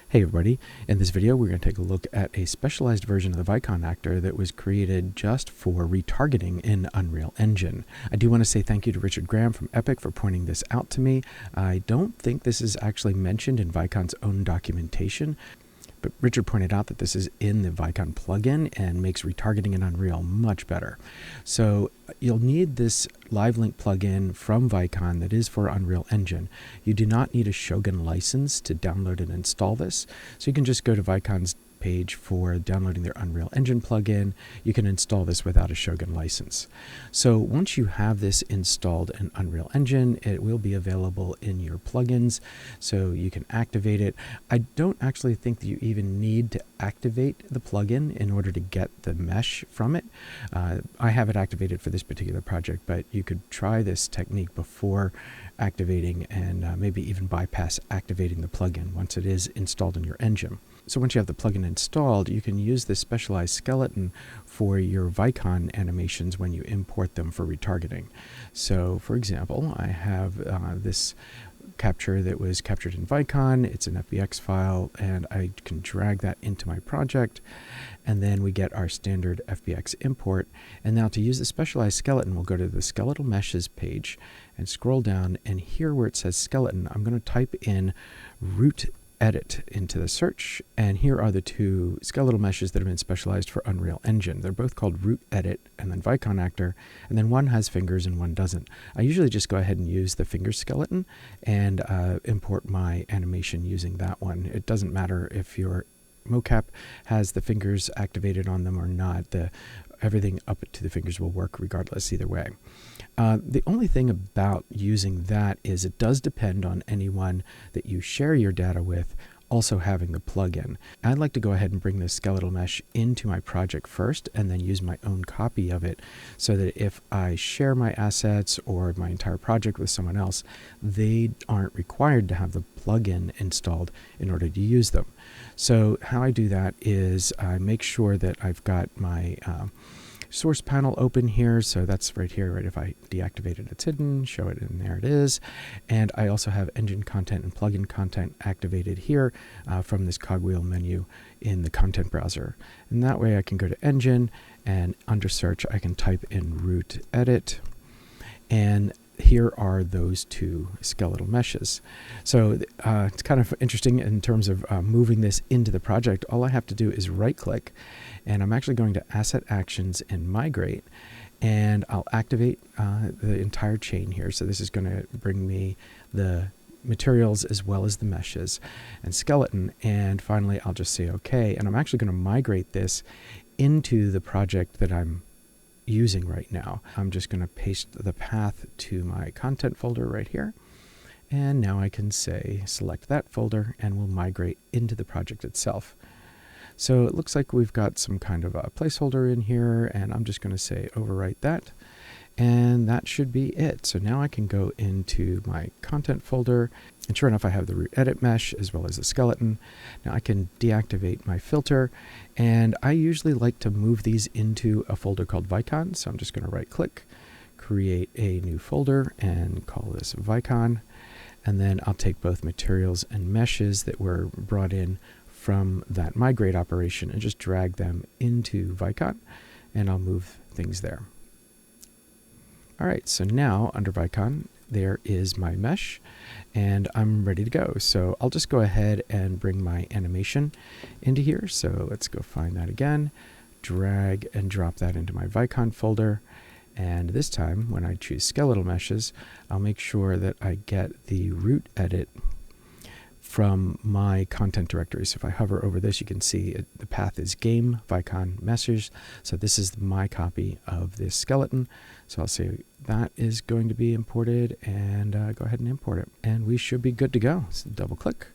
Hey everybody, in this video we're going to take a look at a specialized version of the Vicon actor that was created just for retargeting in Unreal Engine. I do want to say thank you to Richard Graham from Epic for pointing this out to me. I don't think this is actually mentioned in Vicon's own documentation, but Richard pointed out that this is in the Vicon plugin and makes retargeting in Unreal much better. So you'll need this live link plugin from Vicon that is for Unreal Engine. You do not need a Shogun license to download and install this. So you can just go to Vicon's page for downloading their Unreal Engine plugin. You can install this without a Shogun license. So once you have this installed in Unreal Engine, it will be available in your plugins, so you can activate it. I don't actually think that you even need to activate the plugin in order to get the mesh from it. I have it activated for this particular project, but you could try this technique before activating and maybe even bypass activating the plugin once it is installed in your engine. So once you have the plugin installed, you can use this specialized skeleton for your Vicon animations when you import them for retargeting. So for example, I have this capture that was captured in Vicon. It's an FBX file, and I can drag that into my project, and then we get our standard FBX import. And now to use the specialized skeleton, we'll go to the skeletal meshes page and scroll down, and here where it says skeleton, I'm going to type in root edit into the search, and here are the two skeletal meshes that have been specialized for Unreal Engine. They're both called root edit and then Vicon actor, and then one has fingers and one doesn't. I usually just go ahead and use the finger skeleton and import my animation using that one. It doesn't matter if your mocap has the fingers activated on them or not. Everything up to the fingers will work regardless either way. The only thing about using that is it does depend on anyone that you share your data with also having the plugin. I'd like to go ahead and bring this skeletal mesh into my project first and then use my own copy of it, so that if I share my assets or my entire project with someone else, they aren't required to have the plugin installed in order to use them. So how I do that is I make sure that I've got my source panel open here, so that's right here, right? If I deactivate it, it's hidden, show it, and there it is. And I also have engine content and plugin content activated here from this cogwheel menu in the content browser. And that way I can go to engine, and under search I can type in root edit, and here are those two skeletal meshes. So it's kind of interesting in terms of moving this into the project. All I have to do is right click, and I'm actually going to Asset Actions and Migrate, and I'll activate the entire chain here. So this is going to bring me the materials as well as the meshes and skeleton, and finally I'll just say OK, and I'm actually going to migrate this into the project that I'm using right now. I'm just going to paste the path to my content folder right here, and now I can say select that folder and we'll migrate into the project itself. So it looks like we've got some kind of a placeholder in here, and I'm just going to say overwrite that, and that should be it. So now I can go into my content folder, and sure enough I have the root edit mesh as well as the skeleton. Now I can deactivate my filter, and I usually like to move these into a folder called Vicon, so I'm just going to right click, create a new folder, and call this Vicon, and then I'll take both materials and meshes that were brought in from that migrate operation and just drag them into Vicon, and I'll move things there. Alright, so now under Vicon there is my mesh, and I'm ready to go. So I'll just go ahead and bring my animation into here. So let's go find that again, drag and drop that into my Vicon folder, and this time when I choose skeletal meshes, I'll make sure that I get the root edit from my content directory. So if I hover over this, you can see the path is game Vicon meshes. So this is my copy of this skeleton. So I'll say that is going to be imported, and go ahead and import it. And we should be good to go. So double click,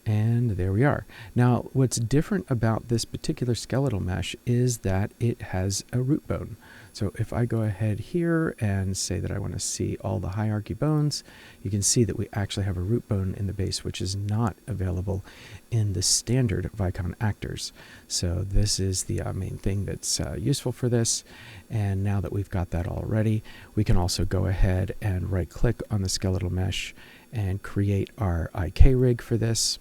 and there we are. Now what's different about this particular skeletal mesh is that it has a root bone. So if I go ahead here and say that I want to see all the hierarchy bones, you can see that we actually have a root bone in the base, which is not available in the standard Vicon actors. So this is the main thing that's useful for this. And now that we've got that all ready, we can also go ahead and right click on the skeletal mesh and create our IK rig for this.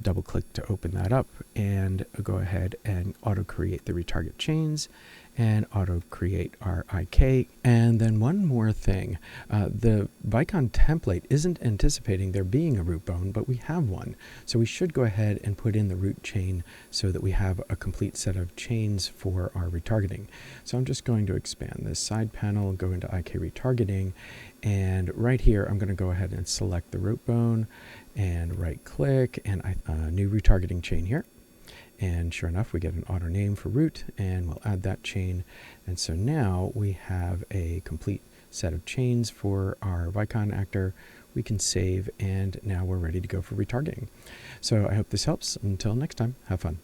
Double click to open that up and go ahead and auto create the retarget chains and auto create our IK. And then one more thing, the Vicon template isn't anticipating there being a root bone, but we have one. So we should go ahead and put in the root chain so that we have a complete set of chains for our retargeting. So I'm just going to expand this side panel, go into IK retargeting, and right here I'm going to go ahead and select the root bone and right click and new retargeting chain here. And sure enough, we get an auto name for root, and we'll add that chain. And so now we have a complete set of chains for our Vicon actor. We can save, and now we're ready to go for retargeting. So I hope this helps. Until next time, have fun.